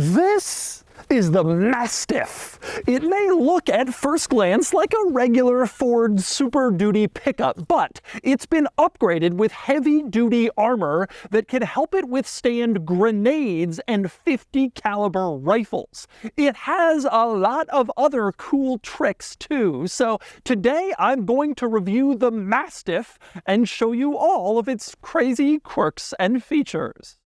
This is the Mastiff. It may look at first glance like a regular Ford Super Duty pickup, but it's been upgraded with heavy-duty armor that can help it withstand grenades and .50 caliber rifles. It has a lot of other cool tricks too, so today I'm going to review the Mastiff and show you all of its crazy quirks and features.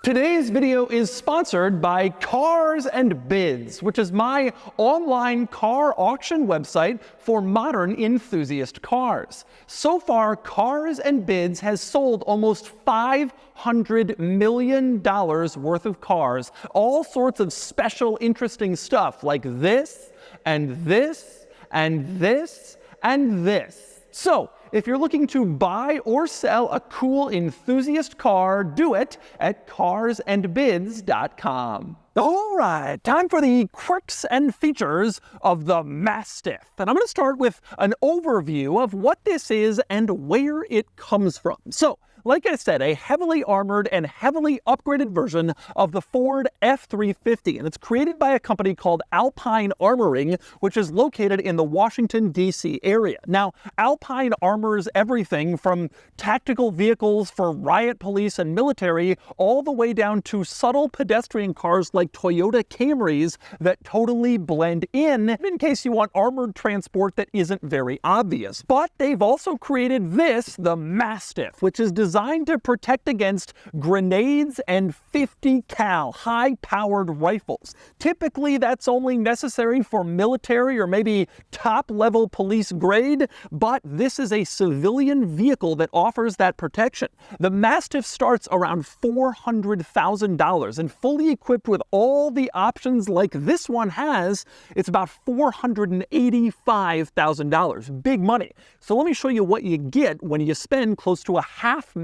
Today's video is sponsored by Cars and Bids, which is my online car auction website for modern enthusiast cars. So far, Cars and Bids has sold almost $500 million worth of cars, all sorts of special interesting stuff like this, and this, and this, and this. So, if you're looking to buy or sell a cool enthusiast car, do it at carsandbids.com. All right, time for the quirks and features of the Mastiff. And I'm going to start with an overview of what this is and where it comes from. So, like I said, a heavily armored and heavily upgraded version of the Ford F-350, and it's created by a company called Alpine Armoring, which is located in the Washington, D.C. area. Now, Alpine armors everything from tactical vehicles for riot police and military, all the way down to subtle pedestrian cars like Toyota Camrys that totally blend in case you want armored transport that isn't very obvious. But they've also created this, the Mastiff, which is designed to protect against grenades and .50 cal high-powered rifles. Typically, that's only necessary for military or maybe top-level police grade, but this is a civilian vehicle that offers that protection. The Mastiff starts around $400,000, and fully equipped with all the options like this one has, it's about $485,000. Big money. So let me show you what you get when you spend close to $500,000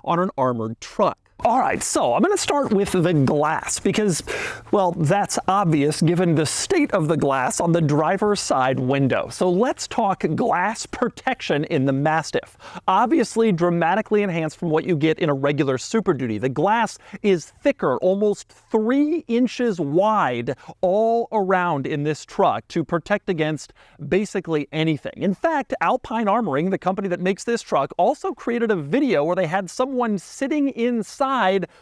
on an armored truck. All right, so I'm going to start with the glass because, well, that's obvious given the state of the glass on the driver's side window. So let's talk glass protection in the Mastiff. Obviously dramatically enhanced from what you get in a regular Super Duty. The glass is thicker, almost 3 inches wide all around in this truck to protect against basically anything. In fact, Alpine Armoring, the company that makes this truck, also created a video where they had someone sitting inside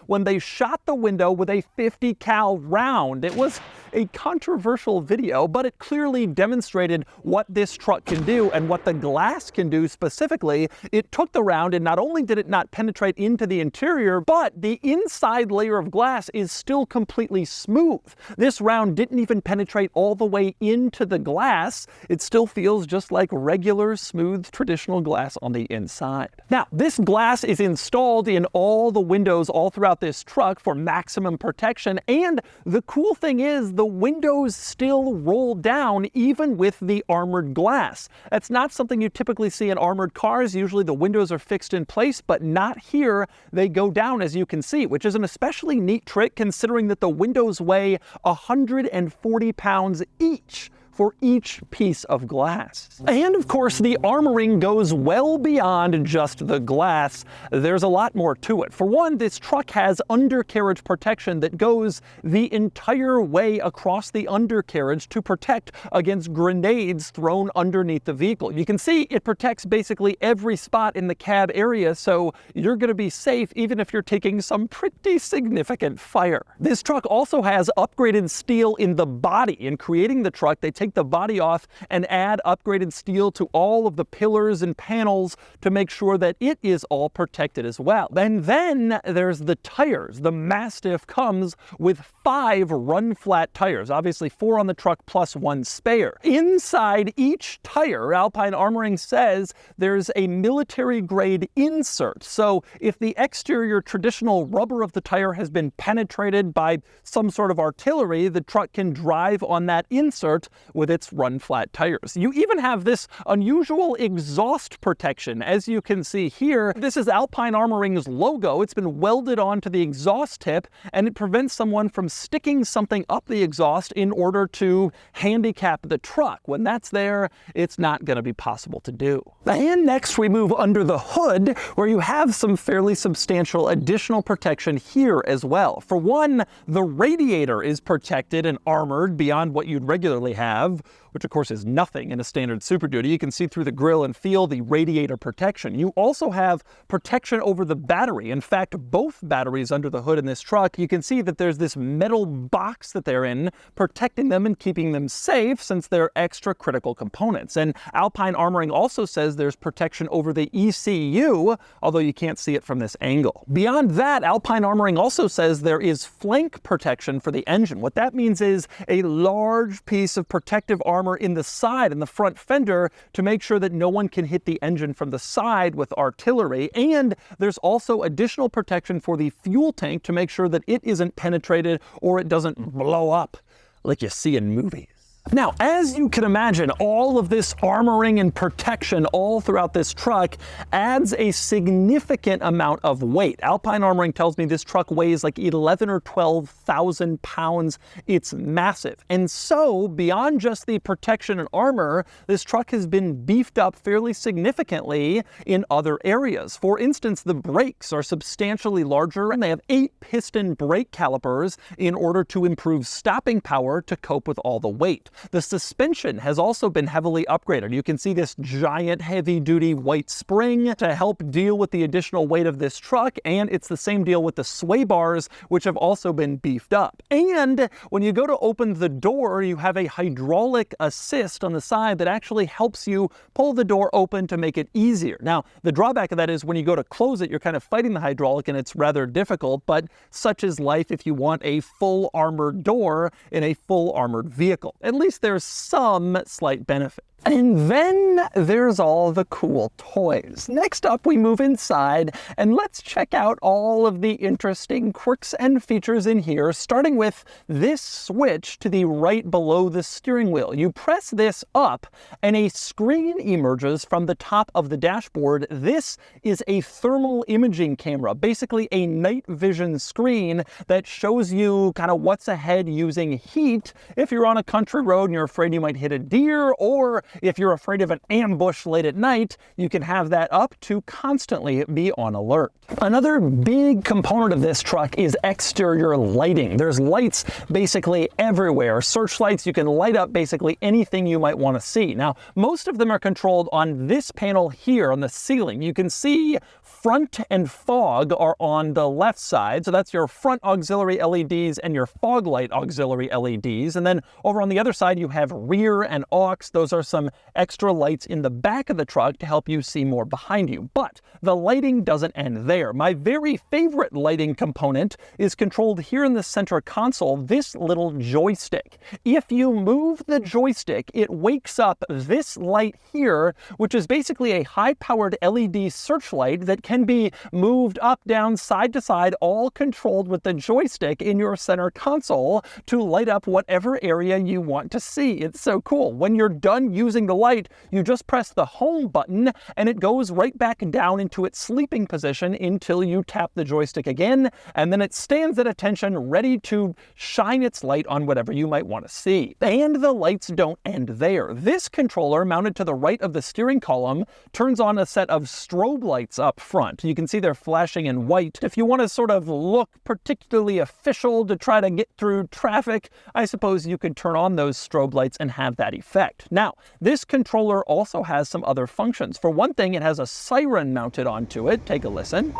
when they shot the window with a .50 cal round. It was a controversial video, but it clearly demonstrated what this truck can do and what the glass can do specifically. It took the round, and not only did it not penetrate into the interior, but the inside layer of glass is still completely smooth. This round didn't even penetrate all the way into the glass. It still feels just like regular, smooth, traditional glass on the inside. Now, this glass is installed in all the windows all throughout this truck for maximum protection, and the cool thing is the windows still roll down even with the armored glass. That's not something you typically see in armored cars. Usually the windows are fixed in place, but not here. They go down, as you can see, which is an especially neat trick considering that the windows weigh 140 pounds each for each piece of glass. And of course, the armoring goes well beyond just the glass. There's a lot more to it. For one, this truck has undercarriage protection that goes the entire way across the undercarriage to protect against grenades thrown underneath the vehicle. You can see it protects basically every spot in the cab area, so you're going to be safe even if you're taking some pretty significant fire. This truck also has upgraded steel in the body. In creating the truck, they take the body off and add upgraded steel to all of the pillars and panels to make sure that it is all protected as well. And then there's the tires. The Mastiff comes with 5 run-flat tires, obviously 4 on the truck plus 1 spare. Inside each tire, Alpine Armoring says there's a military-grade insert. So if the exterior traditional rubber of the tire has been penetrated by some sort of artillery, the truck can drive on that insert with its run-flat tires. You even have this unusual exhaust protection. As you can see here, this is Alpine Armoring's logo. It's been welded onto the exhaust tip, and it prevents someone from sticking something up the exhaust in order to handicap the truck. When that's there, it's not going to be possible to do. And next we move under the hood, where you have some fairly substantial additional protection here as well. For one, the radiator is protected and armored beyond what you'd regularly have, which of course is nothing in a standard Super Duty. You can see through the grille and feel the radiator protection. You also have protection over the battery. In fact, both batteries under the hood in this truck, you can see that there's this metal box that they're in, protecting them and keeping them safe since they're extra critical components. And Alpine Armoring also says there's protection over the ECU, although you can't see it from this angle. Beyond that, Alpine Armoring also says there is flank protection for the engine. What that means is a large piece of protective armor in the side and the front fender to make sure that no one can hit the engine from the side with artillery. And there's also additional protection for the fuel tank to make sure that it isn't penetrated or it doesn't blow up like you see in movies. Now, as you can imagine, all of this armoring and protection all throughout this truck adds a significant amount of weight. Alpine Armoring tells me this truck weighs like 11 or 12,000 pounds. It's massive. And so, beyond just the protection and armor, this truck has been beefed up fairly significantly in other areas. For instance, the brakes are substantially larger, and they have 8-piston brake calipers in order to improve stopping power to cope with all the weight. The suspension has also been heavily upgraded. You can see this giant heavy-duty white spring to help deal with the additional weight of this truck, and it's the same deal with the sway bars, which have also been beefed up. And when you go to open the door, you have a hydraulic assist on the side that actually helps you pull the door open to make it easier. Now, the drawback of that is when you go to close it, you're kind of fighting the hydraulic, and it's rather difficult, but such is life if you want a full armored door in a full armored vehicle. At least there's some slight benefit. And then there's all the cool toys. Next up, we move inside, and let's check out all of the interesting quirks and features in here, starting with this switch to the right below the steering wheel. You press this up, and a screen emerges from the top of the dashboard. This is a thermal imaging camera, basically a night vision screen that shows you kind of what's ahead using heat if you're on a country road and you're afraid you might hit a deer, or if you're afraid of an ambush late at night, you can have that up to constantly be on alert. Another big component of this truck is exterior lighting. There's lights basically everywhere. Searchlights, you can light up basically anything you might want to see. Now, most of them are controlled on this panel here on the ceiling. You can see front and fog are on the left side. So that's your front auxiliary LEDs and your fog light auxiliary LEDs. And then over on the other side, you have rear and aux. Those are some extra lights in the back of the truck to help you see more behind you. But the lighting doesn't end there. My very favorite lighting component is controlled here in the center console, this little joystick. If you move the joystick, it wakes up this light here, which is basically a high-powered LED searchlight that can be moved up, down, side to side, all controlled with the joystick in your center console to light up whatever area you want to see. It's so cool. When you're done using the light, you just press the home button and it goes right back down into its sleeping position until you tap the joystick again, and then it stands at attention ready to shine its light on whatever you might want to see. And the lights don't end there. This controller, mounted to the right of the steering column, turns on a set of strobe lights up front. You can see they're flashing in white. If you want to sort of look particularly official to try to get through traffic, I suppose you could turn on those strobe lights and have that effect. Now, this controller also has some other functions. For one thing, it has a siren mounted onto it. Take a listen.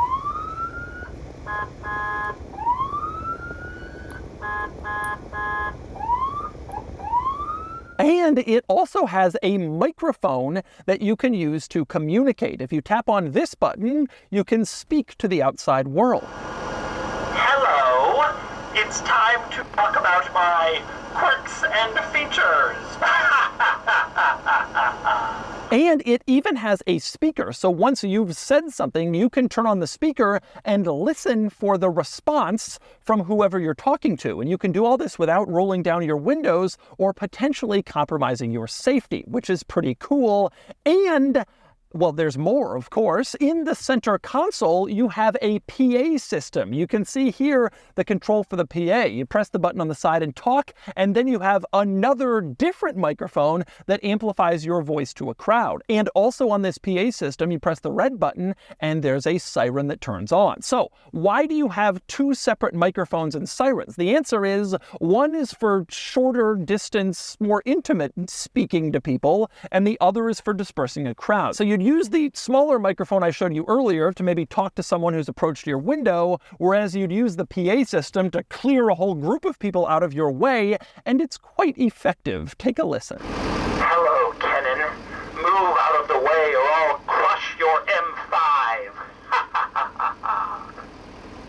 And it also has a microphone that you can use to communicate. If you tap on this button, you can speak to the outside world. Hello, it's time to talk about my quirks and features. And it even has a speaker. So once you've said something, you can turn on the speaker and listen for the response from whoever you're talking to. And you can do all this without rolling down your windows or potentially compromising your safety, which is pretty cool. And well, there's more, of course. In the center console, you have a PA system. You can see here the control for the PA. You press the button on the side and talk, and then you have another different microphone that amplifies your voice to a crowd. And also on this PA system, you press the red button, and there's a siren that turns on. So why do you have two separate microphones and sirens? The answer is one is for shorter distance, more intimate speaking to people, and the other is for dispersing a crowd. So you'd use the smaller microphone I showed you earlier to maybe talk to someone who's approached your window, whereas you'd use the PA system to clear a whole group of people out of your way, and it's quite effective. Take a listen. Hello, Kenan. Move out of the way or I'll crush your M5.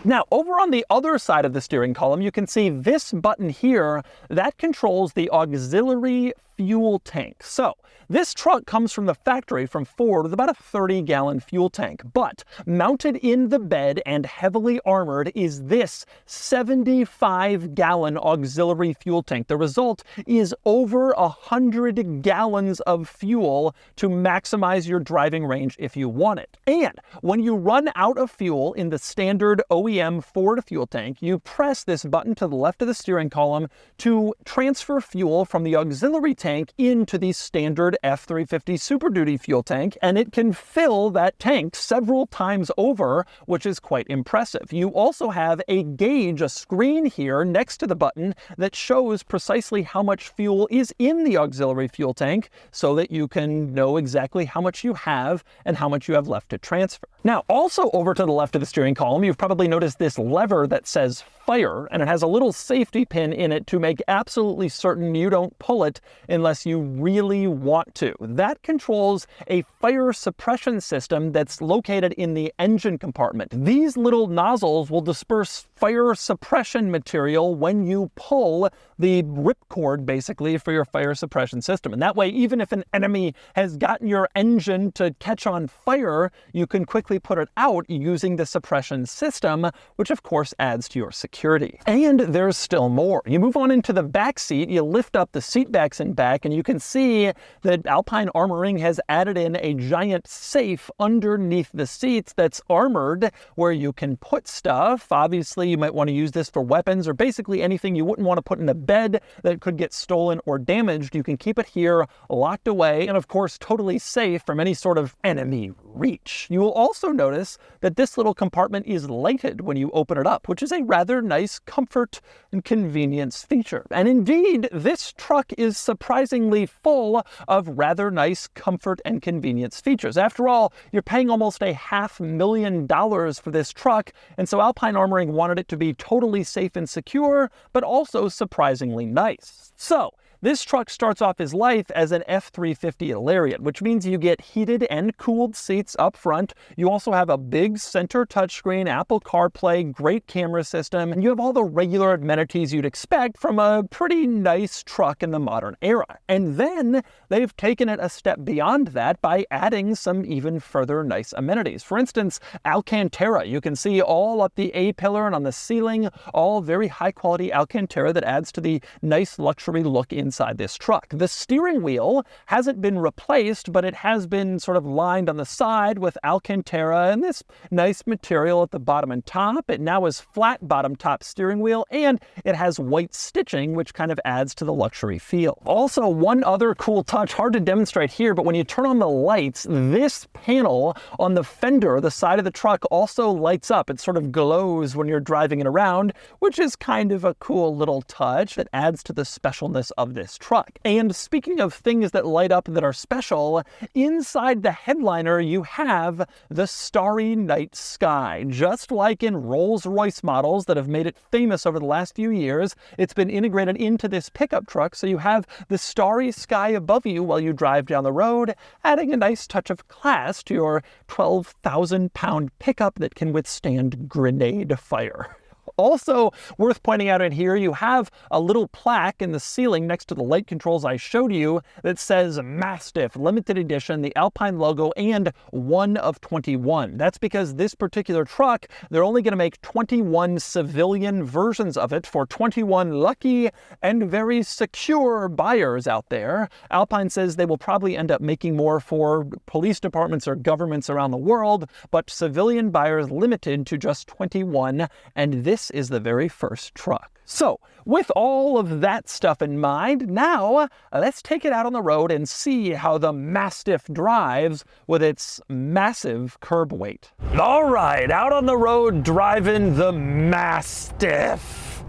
Now, over on the other side of the steering column, you can see this button here that controls the auxiliary fuel tank. So this truck comes from the factory from Ford with about a 30-gallon fuel tank, but mounted in the bed and heavily armored is this 75-gallon auxiliary fuel tank. The result is over 100 gallons of fuel to maximize your driving range if you want it. And when you run out of fuel in the standard OEM Ford fuel tank, you press this button to the left of the steering column to transfer fuel from the auxiliary tank into the standard F350 Super Duty fuel tank, and it can fill that tank several times over, which is quite impressive. You also have a gauge, a screen here next to the button that shows precisely how much fuel is in the auxiliary fuel tank so that you can know exactly how much you have and how much you have left to transfer. Now, also over to the left of the steering column, you've probably noticed this lever that says fire, and it has a little safety pin in it to make absolutely certain you don't pull it unless you really want to. That controls a fire suppression system that's located in the engine compartment. These little nozzles will disperse fire suppression material when you pull the ripcord, basically, for your fire suppression system. And that way, even if an enemy has gotten your engine to catch on fire, you can quickly put it out using the suppression system, which of course adds to your security. And there's still more. You move on into the back seat, you lift up the seat backs in back, and you can see that Alpine Armoring has added in a giant safe underneath the seats that's armored where you can put stuff. Obviously, you might want to use this for weapons or basically anything you wouldn't want to put in a bed that could get stolen or damaged. You can keep it here locked away and of course totally safe from any sort of enemy reach. You will also notice that this little compartment is lighted when you open it up, which is a rather nice comfort and convenience feature. And indeed, this truck is surprisingly full of rather nice comfort and convenience features. After all, you're paying almost $500,000 for this truck, and so Alpine Armoring wanted it to be totally safe and secure, but also surprisingly nice. So, this truck starts off his life as an F350 Lariat, which means you get heated and cooled seats up front. You also have a big center touchscreen, Apple CarPlay, great camera system, and you have all the regular amenities you'd expect from a pretty nice truck in the modern era. And then they've taken it a step beyond that by adding some even further nice amenities. For instance, Alcantara. You can see all up the A-pillar and on the ceiling, all very high-quality Alcantara that adds to the nice luxury look inside this truck. The steering wheel hasn't been replaced, but it has been sort of lined on the side with Alcantara and this nice material at the bottom and top. It now is flat bottom top steering wheel, and it has white stitching, which kind of adds to the luxury feel. Also, one other cool touch, hard to demonstrate here, but when you turn on the lights, this panel on the fender, the side of the truck, also lights up. It sort of glows when you're driving it around, which is kind of a cool little touch that adds to the specialness of this truck. And speaking of things that light up that are special, inside the headliner you have the Starry night sky. Just like in Rolls-Royce models that have made it famous over the last few years, it's been integrated into this pickup truck, so you have the starry sky above you while you drive down the road, adding a nice touch of class to your 12,000-pound pickup that can withstand grenade fire. Also worth pointing out in here, you have a little plaque in the ceiling next to the light controls I showed you that says Mastiff, limited edition, the Alpine logo, and 1 of 21. That's because this particular truck, they're only going to make 21 civilian versions of it for 21 lucky and very secure buyers out there. Alpine says they will probably end up making more for police departments or governments around the world, but civilian buyers limited to just 21, and this is the very first truck. So, with all of that stuff in mind, now let's take it out on the road and see how the Mastiff drives with its massive curb weight. All right, out on the road driving the Mastiff.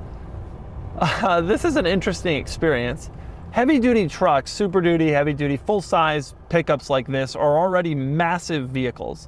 This is an interesting experience. Heavy-duty trucks, Super Duty, heavy-duty, full-size pickups like this are already massive vehicles.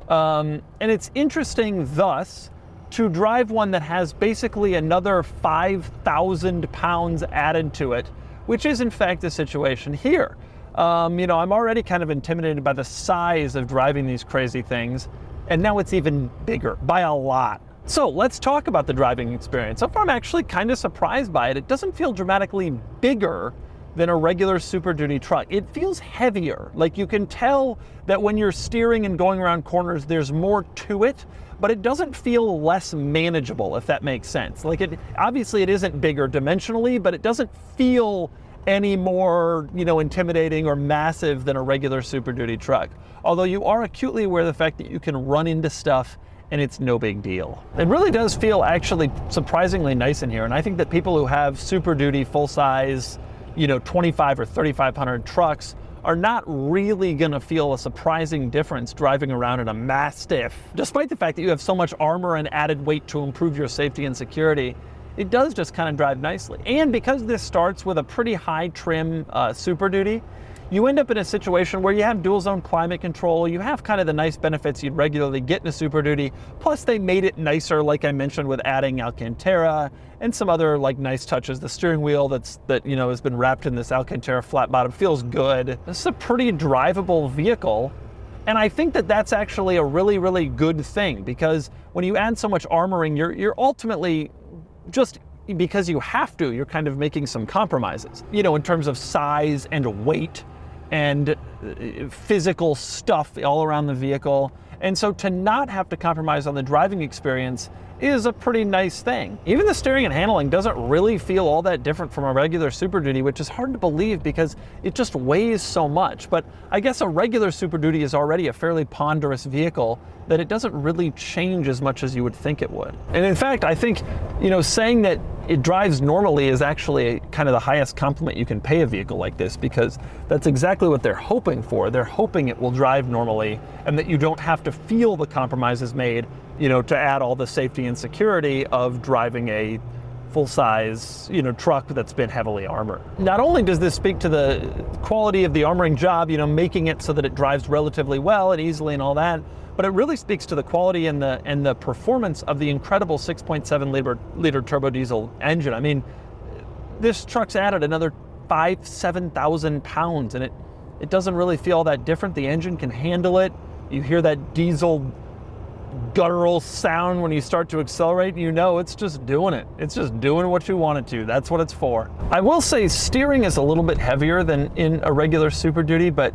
And it's interesting, thus, to drive one that has basically another 5,000 pounds added to it, which is in fact the situation here. I'm already kind of intimidated by the size of driving these crazy things, and now it's even bigger by a lot. So let's talk about the driving experience. So far I'm actually kind of surprised by it. It doesn't feel dramatically bigger than a regular Super Duty truck. It feels heavier. Like you can tell that when you're steering and going around corners, there's more to it, but it doesn't feel less manageable, if that makes sense. Like obviously it isn't bigger dimensionally, but it doesn't feel any more, intimidating or massive than a regular Super Duty truck. Although you are acutely aware of the fact that you can run into stuff and it's no big deal. It really does feel actually surprisingly nice in here, and I think that people who have Super Duty full-size, 25 or 3,500 trucks are not really gonna feel a surprising difference driving around in a Mastiff. Despite the fact that you have so much armor and added weight to improve your safety and security, it does just kind of drive nicely. And because this starts with a pretty high trim Super Duty, you end up in a situation where you have dual zone climate control, you have kind of the nice benefits you'd regularly get in a Super Duty, plus they made it nicer, like I mentioned, with adding Alcantara and some other nice touches. The steering wheel that has been wrapped in this Alcantara flat bottom feels good. This is a pretty drivable vehicle, and I think that that's actually a really, really good thing, because when you add so much armoring, you're ultimately just, because you have to, you're kind of making some compromises, in terms of size and weight and physical stuff all around the vehicle. And so to not have to compromise on the driving experience is a pretty nice thing. Even the steering and handling doesn't really feel all that different from a regular Super Duty, which is hard to believe because it just weighs so much. But I guess a regular Super Duty is already a fairly ponderous vehicle that it doesn't really change as much as you would think it would. And in fact, I think, saying that it drives normally is actually kind of the highest compliment you can pay a vehicle like this, because that's exactly what they're hoping for. They're hoping it will drive normally and that you don't have to feel the compromises made, to add all the safety and security of driving a full-size, truck that's been heavily armored. Not only does this speak to the quality of the armoring job, making it so that it drives relatively well and easily and all that, but it really speaks to the quality and the performance of the incredible 6.7 liter turbo diesel engine. I mean, this truck's added another 7,000 pounds, and it doesn't really feel all that different. The engine can handle it. You hear that diesel guttural sound when you start to accelerate, it's just doing it. It's just doing what you want it to. That's what it's for. I will say steering is a little bit heavier than in a regular Super Duty, but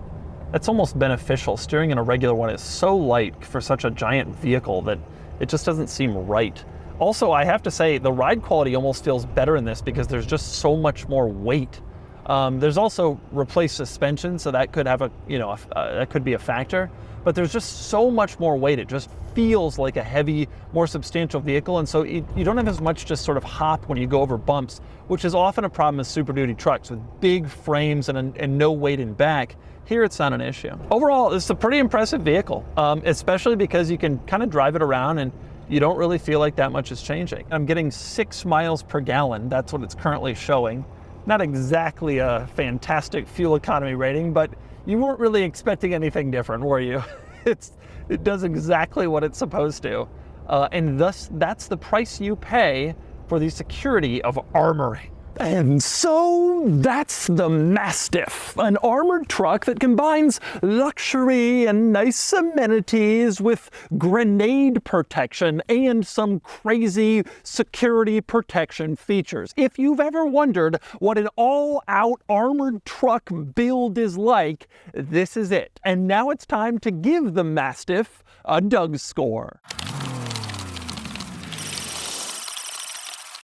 that's almost beneficial. Steering in a regular one is so light for such a giant vehicle that it just doesn't seem right. Also, I have to say the ride quality almost feels better in this because there's just so much more weight. There's also replaced suspension, so that could have that could be a factor. But there's just so much more weight. It just feels like a heavy, more substantial vehicle, and so you don't have as much just sort of hop when you go over bumps, which is often a problem with Super Duty trucks with big frames and no weight in back. Here it's not an issue. Overall, it's a pretty impressive vehicle, especially because you can kind of drive it around and you don't really feel like that much is changing. I'm getting 6 miles per gallon. That's what it's currently showing. Not exactly a fantastic fuel economy rating, but you weren't really expecting anything different, were you? It does exactly what it's supposed to. And thus, that's the price you pay for the security of armoring. And so that's the Mastiff, an armored truck that combines luxury and nice amenities with grenade protection and some crazy security protection features. If you've ever wondered what an all-out armored truck build is like, this is it. And now it's time to give the Mastiff a DougScore.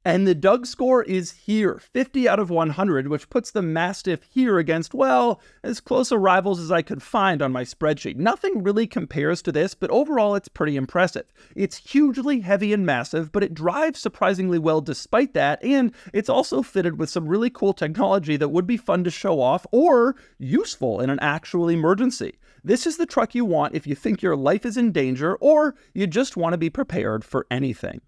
And the DougScore is here, 50 out of 100, which puts the Mastiff here against, well, as close a rivals as I could find on my spreadsheet. Nothing really compares to this, but overall it's pretty impressive. It's hugely heavy and massive, but it drives surprisingly well despite that, and it's also fitted with some really cool technology that would be fun to show off or useful in an actual emergency. This is the truck you want if you think your life is in danger or you just want to be prepared for anything.